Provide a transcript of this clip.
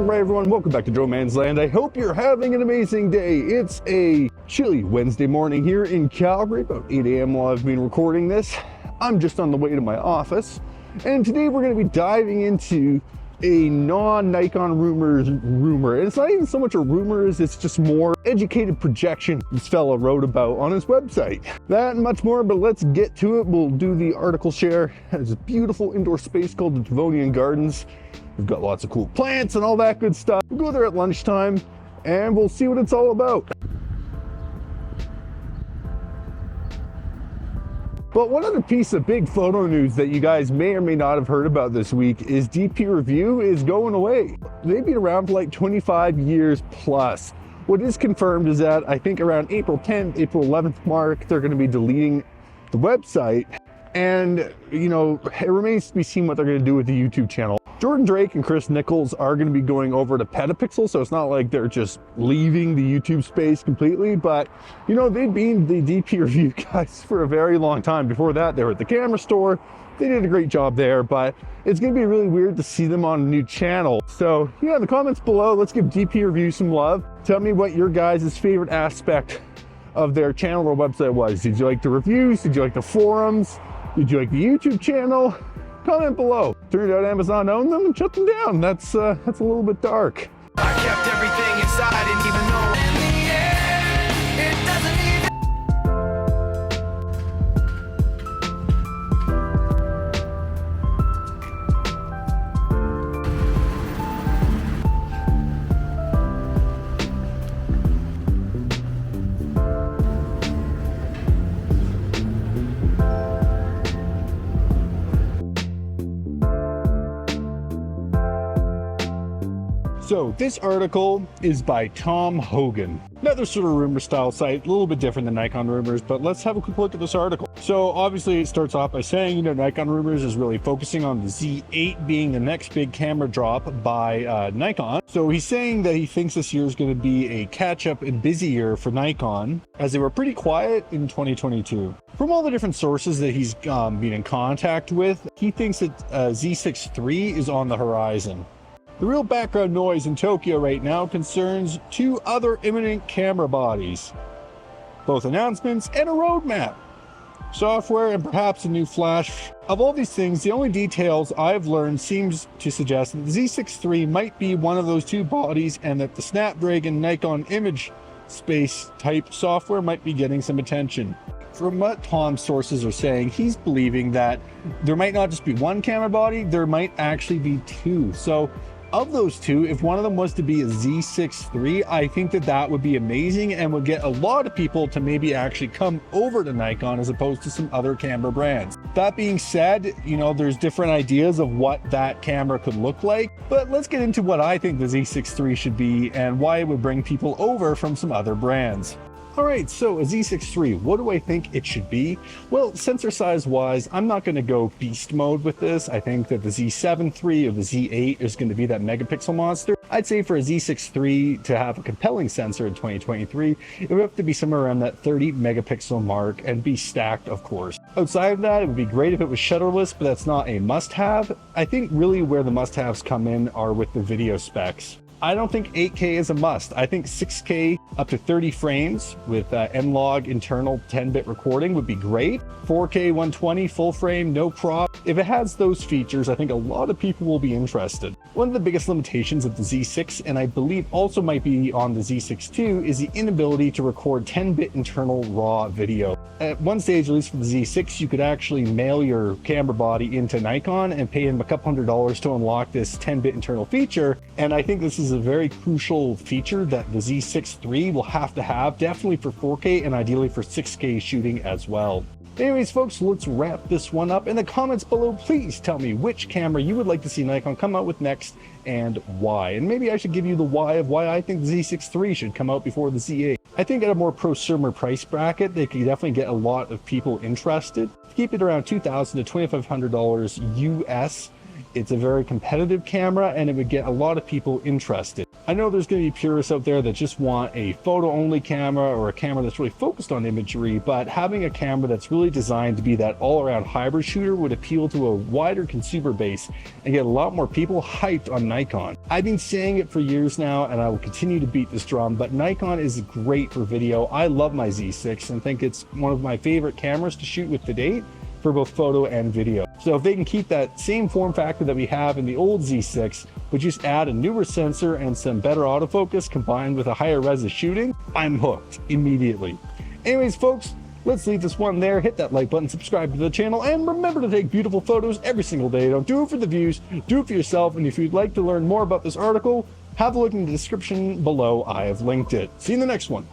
Right, everyone, welcome back to Drone Man's Land. I hope you're having an amazing day. It's a chilly Wednesday morning here in Calgary, about 8 a.m. while I've been recording this. I'm just on the way to my office, and today we're going to be diving into a non-Nikon rumor. And it's not even so much a rumor as it's just more educated projection this fella wrote about on his website. That and much more, but let's get to it. We'll do the article share. It's a beautiful indoor space called the Devonian Gardens. We've got lots of cool plants and all that good stuff. We'll go there at lunchtime and we'll see what it's all about. But one other piece of big photo news that you guys may or may not have heard about this week is DP Review is going away. They've been around for like 25 years plus. What is confirmed is that I think around April 10th, April 11th mark, they're going to be deleting the website. And, you know, it remains to be seen what they're going to do with the YouTube channel. Jordan Drake and Chris Nichols are going to be going over to Petapixel, so it's not like they're just leaving the YouTube space completely, but, you know, they've been the DP Review guys for a very long time. Before that, they were at the camera store. They did a great job there, but it's going to be really weird to see them on a new channel. So, yeah, in the comments below, let's give DP Review some love. Tell me what your guys' favorite aspect of their channel or website was. Did you like the reviews? Did you like the forums? Did you like the YouTube channel? Comment below. Turned out Amazon owned them and shut them down. That's a little bit dark. I kept everything inside, and even though in the end it doesn't even. So this article is by Thom Hogan. Another sort of rumor style site, a little bit different than Nikon Rumors, but let's have a quick look at this article. So obviously it starts off by saying, you know, Nikon Rumors is really focusing on the Z8 being the next big camera drop by Nikon. So he's saying that he thinks this year is going to be a catch up and busy year for Nikon, as they were pretty quiet in 2022. From all the different sources that he's been in contact with, he thinks that Z6III is on the horizon. The real background noise in Tokyo right now concerns two other imminent camera bodies, both announcements and a roadmap, software, and perhaps a new flash. Of all these things, the only details I've learned seems to suggest that the Z6III might be one of those two bodies, and that the Snapdragon Nikon image space type software might be getting some attention. From what Tom's sources are saying, he's believing that there might not just be one camera body, there might actually be two. So of those two, if one of them was to be a Z6III, I think that that would be amazing and would get a lot of people to maybe actually come over to Nikon as opposed to some other camera brands. That being said, you know, there's different ideas of what that camera could look like, but let's get into what I think the Z6III should be and why it would bring people over from some other brands. Alright, so a Z6III, what do I think it should be? Well, sensor size wise, I'm not going to go beast mode with this. I think that the Z7III or the Z8 is going to be that megapixel monster. I'd say for a Z6III to have a compelling sensor in 2023, it would have to be somewhere around that 30 megapixel mark and be stacked, of course. Outside of that, it would be great if it was shutterless, but that's not a must-have. I think really where the must-haves come in are with the video specs. I don't think 8K is a must. I think 6K up to 30 frames with N-Log internal 10-bit recording would be great. 4K 120 full frame, no crop. If it has those features, I think a lot of people will be interested. One of the biggest limitations of the Z6, and I believe also might be on the Z6 II, is the inability to record 10-bit internal raw video. At one stage, at least for the Z6, you could actually mail your camera body into Nikon and pay them a couple $100s to unlock this 10-bit internal feature, and I think this is a very crucial feature that the Z6III will have to have, definitely for 4K and ideally for 6K shooting as well. Anyways, folks, let's wrap this one up. In the comments below, please tell me which camera you would like to see Nikon come out with next and why. And maybe I should give you the why of why I think the Z6III should come out before the Z8. I think at a more prosumer price bracket, they could definitely get a lot of people interested. Keep it around $2,000 to $2,500 US. It's a very competitive camera and it would get a lot of people interested. I know there's going to be purists out there that just want a photo only camera or a camera that's really focused on imagery, but having a camera that's really designed to be that all-around hybrid shooter would appeal to a wider consumer base and get a lot more people hyped on Nikon. I've been saying it for years now, and I will continue to beat this drum, but Nikon is great for video. I love my Z6 and think it's one of my favorite cameras to shoot with to date for both photo and video. So if they can keep that same form factor that we have in the old Z6, but just add a newer sensor and some better autofocus combined with a higher res of shooting, I'm hooked immediately. Anyways, folks, let's leave this one there. Hit that like button, subscribe to the channel, and remember to take beautiful photos every single day. Don't do it for the views, do it for yourself. And if you'd like to learn more about this article, have a look in the description below. I have linked it. See you in the next one.